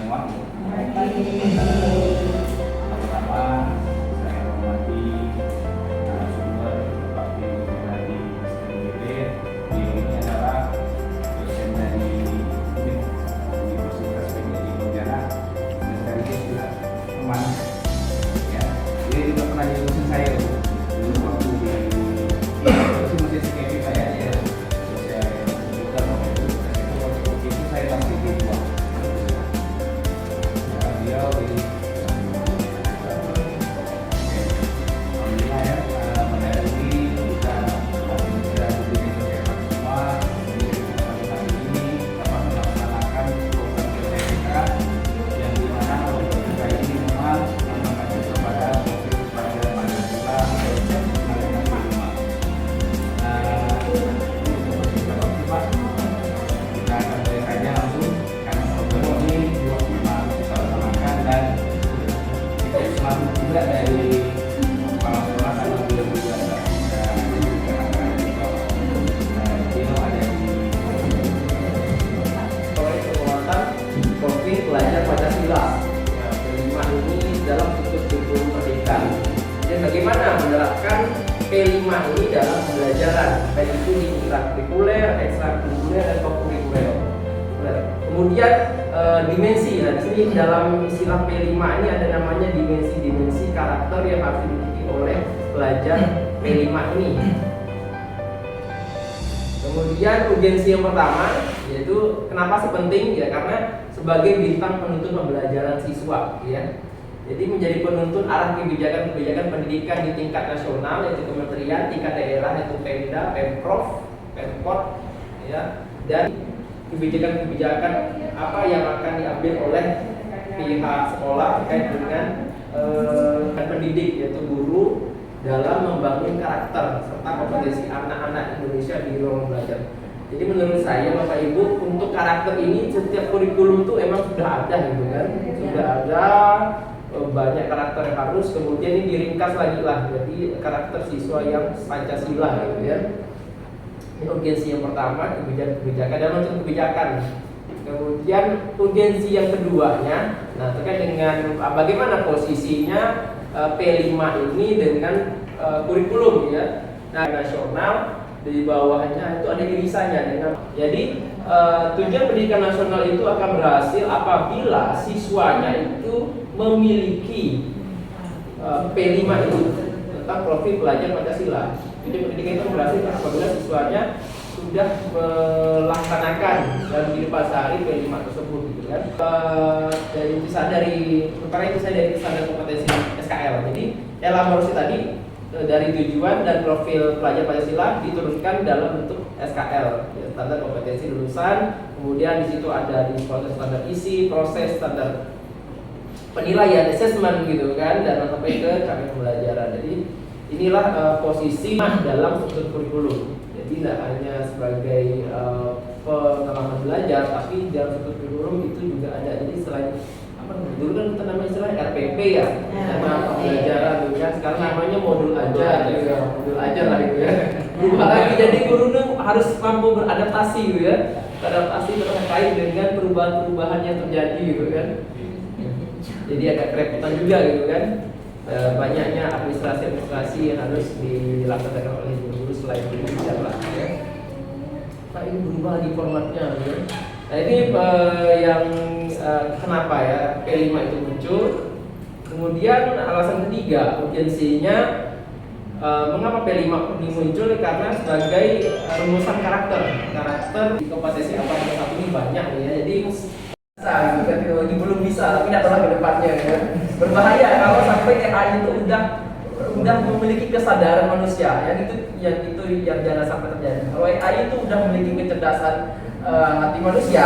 semua. Pertama, saya hormati narasumber Bapak Ibu dari STMGB. Beliau ini adalah dosen dari Universitas PGRI Pontianak dan sekaligus juga teman. Ya, dia juga pernah jadi dosen saya dulu waktu di masih SKP saya ya. Saya juga waktu itu saya masih di bawah. Beliau ini alhamdulillah ya, pada hari ini kita sudah diberi kesempatan semua di hari ini dapat melaksanakan program PTPK yang dimana program PTPK ini memang mengacu kepada profil pelajaran Pancasila Nalendra 5. Kita akan mulai saja langsung karena program ini memang kita laksanakan dan kita selalu juga dari kepala sekolah karena beliau juga ada oleh penguatan profil pelajar Pancasila P5 ini dalam struktur kurikulum merdeka. Dan bagaimana menerapkan P5 ini dalam pembelajaran, baik itu di intrakurikuler, ekstrakurikuler, dan kokurikuler. Kemudian dimensi. Nah, di sini dalam istilah P5 ini ada namanya dimensi-dimensi karakter yang harus dimiliki oleh pelajar P5 ini. Kemudian urgensi yang pertama yaitu kenapa sih penting ya, karena sebagai bintang penuntun pembelajaran siswa ya. Jadi menjadi penuntun arah kebijakan-kebijakan pendidikan di tingkat nasional yaitu kementerian, tingkat daerah yaitu Pemda, Pemprov, Pemkot ya, dan kebijakan-kebijakan apa yang akan diambil oleh pihak sekolah terkait dengan pendidik yaitu guru dalam membangun karakter serta kompetensi anak-anak Indonesia di ruang belajar. Jadi menurut saya Bapak Ibu, untuk karakter ini setiap kurikulum itu emang sudah ada gitu kan, sudah ada banyak karakter yang harus, kemudian ini diringkas lagi lah, jadi karakter siswa yang Pancasila gitu ya. Ini urgensi yang pertama, kebijakan dan macam kebijakan. Kemudian urgensi yang keduanya, nah terkait dengan bagaimana posisinya P5 ini dengan kurikulum ya. Nah, nasional di bawahnya itu ada irisannya dengan. Jadi tujuan pendidikan nasional itu akan berhasil apabila siswanya itu memiliki P5 itu tentang profil pelajar Pancasila. Jadi pendidikan itu berhasil apabila siswanya sudah melaksanakan dalam kehidupan sehari P5 tersebut gitu kan. Dari kisah dari standar kompetensi SKL. Jadi elaborasi tadi dari tujuan dan profil pelajar Pancasila diturunkan dalam bentuk SKL, ya, standar kompetensi lulusan. Kemudian di situ ada di proses standar isi, proses standar penilaian, assessment gitu kan, dan sampai ke capaian pembelajaran. Jadi inilah posisi dalam struktur kurikulum. Jadi tidak hanya sebagai pengalaman belajar, tapi dalam struktur kurikulum itu juga ada. Jadi selain dulu kan kita namanya istilah RPP ya, nama pembelajaran gitu kan. Sekarang namanya modul ajar gitu ya, modul ajar lah gitu ya. Berubah lagi, jadi guru harus mampu beradaptasi gitu ya, adaptasi terkait dengan perubahan-perubahan yang terjadi gitu kan. Jadi agak kerepotan juga gitu kan. Banyaknya administrasi yang harus dilaksanakan oleh guru-guru selain guru bicara ya. Nah, ini berubah lagi formatnya gitu. Nah ini yang kenapa ya P5 itu muncul. Kemudian alasan ketiga urgensinya mengapa P5 ini muncul, karena sebagai rumusan karakter di kompetensi apa yang satu ini banyak ya. Jadi teknologi belum bisa, tapi tidak tahu ke depannya ya. Berbahaya kalau sampai AI itu udah memiliki kesadaran manusia, yang jangan sampai terjadi. Kalau AI itu udah memiliki kecerdasan hati manusia,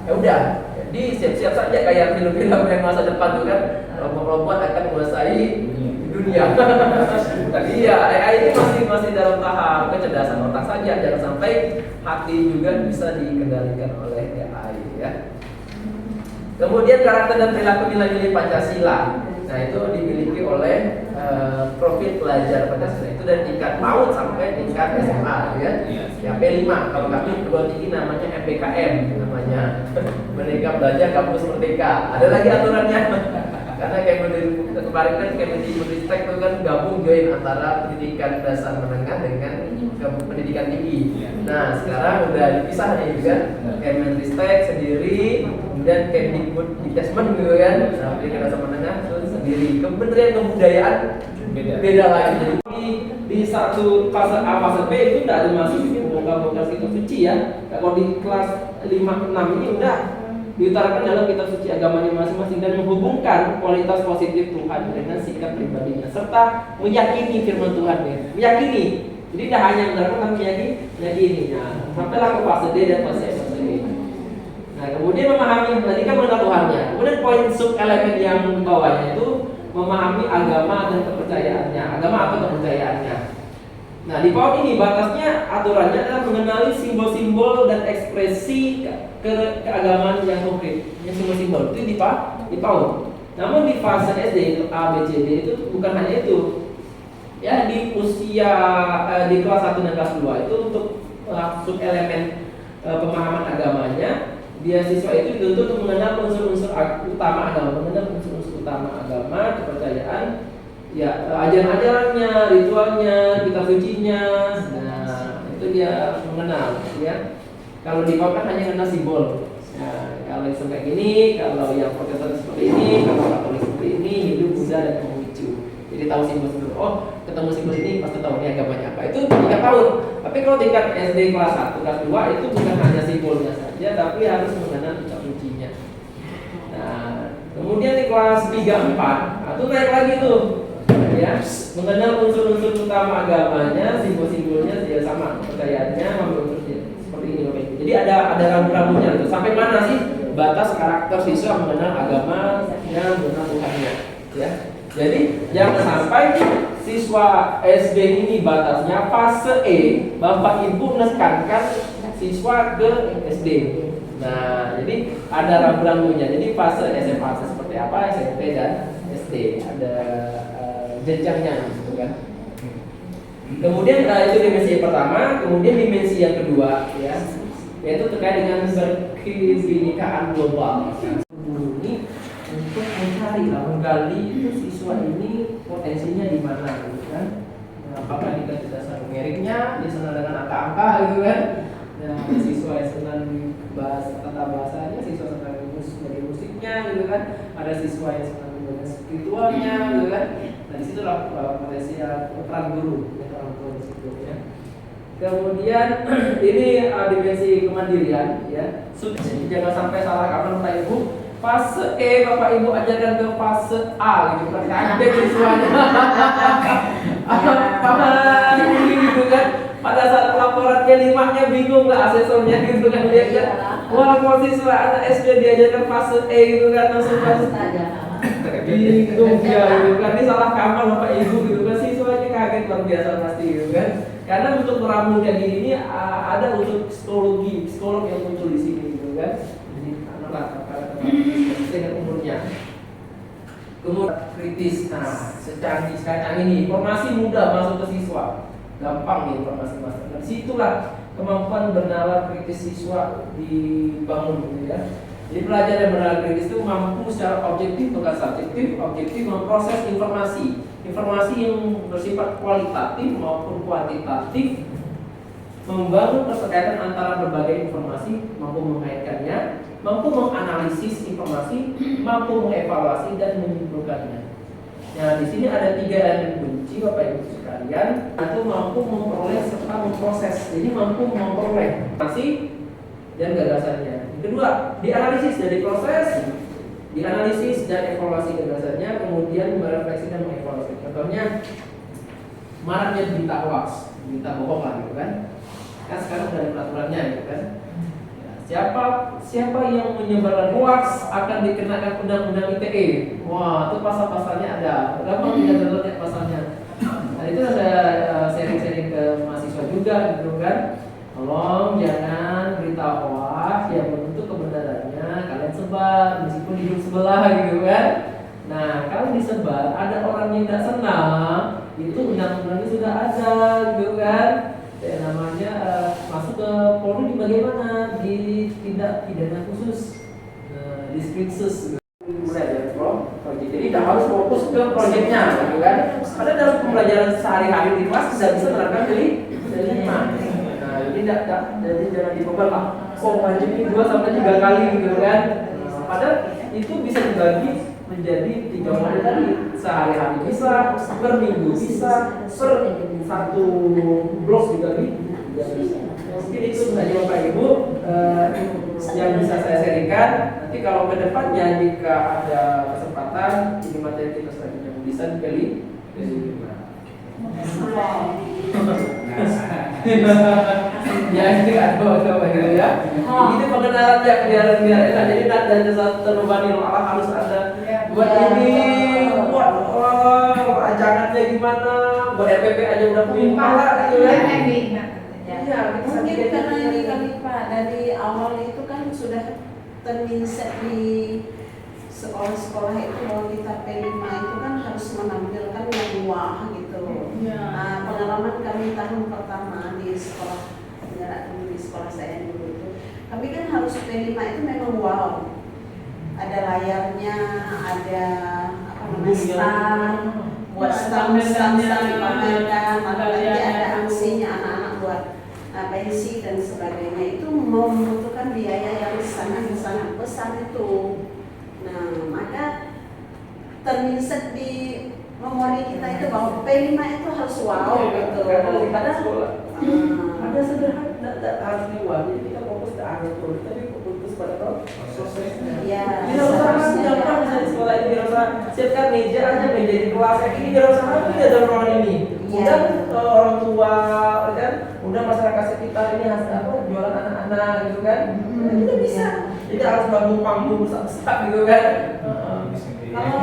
ya udah, jadi siap-siap saja kayak film-film yang masa depan tuh kan, robot-robot akan menguasai dunia. Iya, AI ini masih dalam tahap kecerdasan otak saja, jangan sampai hati juga bisa dikendalikan oleh AI ya. Kemudian karakter dan perilaku nilai-nilai Pancasila. Nah itu dimiliki oleh profil pelajar Pancasila itu dari tingkat PAUD sampai tingkat SMA ya. Ya P5 kalau kami perguruan tinggi namanya MPKM namanya Merdeka Belajar Kampus Merdeka. Ada lagi aturannya. Karena kayak kemarin kan Kemendikbudristek itu kan gabung join antara pendidikan dasar menengah dengan pendidikan tinggi. Nah sekarang udah dipisah nih juga Kemendikbudristek sendiri, kemudian Kemdikbudristek gitu kan, nah, pendidikan dasar menengah itu sendiri. Kementerian Kebudayaan beda lagi. Jadi di satu fase A fase B itu tidak ada masuk bongkar-bongkar kitab suci ya. Kalau di kelas 5 6 ini udah diutarakan dalam kitab suci agamanya masing-masing dan menghubungkan kualitas positif Tuhan dengan sikap pribadinya serta meyakini firman Tuhan ya. Meyakini. Jadi tidak hanya menerangkan tapi meyakini. Nah, sampailah ke fase D dan fase E. Nah, kemudian memahami tadi kan mengenal Tuhannya. Kemudian poin sub elemen yang bawahnya itu memahami agama dan kepercayaannya. Agama atau kepercayaannya. Nah, di PAUD ini batasnya aturannya adalah mengenali simbol-simbol dan ekspresi keagamaan yang konkret. Yang simbol-simbol itu di PAUD. Namun di fase SD itu A, B, C, D itu bukan hanya itu. Ya, di usia di kelas 1 dan kelas 2 itu untuk sub elemen pemahaman agamanya, beasiswa itu dituntut untuk mengenal unsur-unsur utama agama, mengenal unsur-unsur utama agama, kepercayaan, ya ajaran-ajarannya, ritualnya, kitab sucinya. Nah, itu dia mengenal ya. Kalau di PAUD kan hanya mengenal simbol. Nah, kalau Islam kayak gini, kalau yang Protestan seperti ini, kalau Katolik seperti ini, Hindu, Buddha dan Konghucu. Jadi tahu simbol-simbol. Oh, ketemu simbol ini pasti tahu ini agamanya apa. Itu tingkat PAUD. Tapi kalau tingkat SD kelas 1, kelas 2 itu bukan hanya simbolnya saja, tapi harus mengenal kitab sucinya. Nah, kemudian di kelas 3 4, itu naik lagi tuh. Ya, mengenal unsur-unsur utama agamanya, simbol-simbolnya dia sama, kepercayaannya, unsur-unsurnya seperti ini Bapak Ibu. Jadi ada rambu-rambunya itu. Sampai mana sih batas karakter siswa mengenal agamanya, mengenal Tuhannya, ya. Jadi jangan sampai siswa SD ini batasnya fase E, Bapak Ibu menekankan siswa ke SD. Nah, jadi ada rambu-rambunya. Jadi fase SMA seperti apa, SMP dan SD ada jenjangnya gitu kan. Kemudian itu dimensi yang pertama, kemudian dimensi yang kedua ya, yaitu terkait dengan kebinekaan global. Ini untuk mencari, menggali itu siswa ini potensinya di mana gitu kan. Nah, apakah di dasar numeriknya, dia senang dengan angka-angka gitu kan. Nah, ada siswa yang senang tata bahasanya, siswa senang dari musiknya gitu kan. Ada siswa yang senang dengan spiritualnya gitu kan. Nah, di situ potensi peran guru ya, orang tua di situ ya. Kemudian ini dimensi kemandirian ya. Jangan sampai salah kapan Bapak Ibu. Fase E Bapak Ibu ajarkan ke fase A gitu kan. Kaget siswanya. Paman gitu kan. Pada saat laporannya 5-nya bingung lah asesornya gitu kan dia kan. Wah, kalau siswa anak SD diajarkan fase E gitu kan langsung fase bingung ya gitu kan. Ini salah kamar Bapak Ibu gitu kan. Siswanya kaget luar biasa pasti gitu kan. Karena untuk meramu kayak gini ini ada unsur psikolog yang muncul di sini gitu kan. Jadi anak dengan umurnya. Kemudian kritis. Nah, secanggih sekarang ini informasi mudah masuk ke siswa. Gampang nih informasi masuk. Dan situlah kemampuan bernalar kritis siswa dibangun gitu ya. Jadi pelajar yang bernalar kritis itu mampu secara objektif bukan subjektif, objektif memproses informasi yang bersifat kualitatif maupun kuantitatif, membangun keterkaitan antara berbagai informasi, mampu mengaitkannya, mampu menganalisis informasi, mampu mengevaluasi dan menyimpulkannya. Nah, di sini ada 3 elemen kunci Bapak Ibu sekalian, itu mampu memperoleh serta memproses. Jadi mampu memperoleh informasi dan gagasannya. Yang kedua, dianalisis dan diproses, dianalisis dan evaluasi gagasannya, kemudian merefleksi dan mengevaluasi. Contohnya, maraknya berita hoax, berita bohong lah gitu kan. Kan sekarang sudah ada peraturannya gitu kan. Siapa yang menyebarkan hoax akan dikenakan undang-undang ITE. Wah, itu pasal-pasalnya ada. Berapa tidak terlihat pasalnya? Nah, itu ada sharing-sharing ke mahasiswa juga gitu kan. Tolong jangan berita hoax yang bentuk kebenarannya kalian sebar meskipun hidup sebelah gitu kan. Nah, kalau disebar ada orang yang tidak senang, itu undang-undangnya sudah ada, gitu kan? Kayak namanya masuk ke Polri bagaimana di tindak pidana khusus, diskrisus. Mulai dari proyek, jadi tidak harus fokus ke proyeknya, gitu kan? Karena dalam pembelajaran sehari-hari di kelas tidak bisa menerapkan dari lima. Nah, ini tidak jadi jangan dibeban lah. Oh, wajib ini 2 sampai 3 kali, gitu kan? Padahal itu bisa dibagi menjadi 3 model tadi, sehari-hari bisa, per minggu bisa, per satu blok juga bisa. Mungkin itu saja Bapak Ibu yang bisa saya sharingkan. Nanti kalau ke depannya jika ada kesempatan ini materi kita selanjutnya bisa dipilih. Ya ini ada Bapak Ibu ya. Ini pengenalan ya biar enak. Jadi tidak ada satu terbebani Allah harus ada buat ini, buat ajangannya gimana, buat RPP aja udah punya kepala gitu kan. Ya, mungkin karena ini kali Pak dari awal itu kan sudah terminset di sekolah-sekolah itu bahwa kita P5 itu kan harus menampilkan yang wah gitu. Nah, pengalaman kami tahun pertama di sekolah di sekolah saya dulu itu, kami kan harus P5 itu memang wow. Ada layarnya, ada apa namanya stand, buat stand dipamerkan, nanti ada aksinya anak-anak buat pensi dan sebagainya. Itu membutuhkan biaya yang sangat besar itu. Nah, maka terminset di memori kita itu bahwa P5 itu harus wow gitu. Padahal ada sederhana, tidak harus diwah. Jadi kita fokus ke akhir tuh, tapi fokus pada prosesnya. Ya, tidak usah gampang misalnya di sekolah ini, tidak usah siapkan meja aja, meja di kelas kayak ini, tidak usah lagi ada ruangan ini. Undang orang tua, kan? Undang masyarakat sekitar ini hasil apa jualan anak-anak gitu kan? Kita bisa. Jadi harus bangun panggung besar gitu kan? Kalau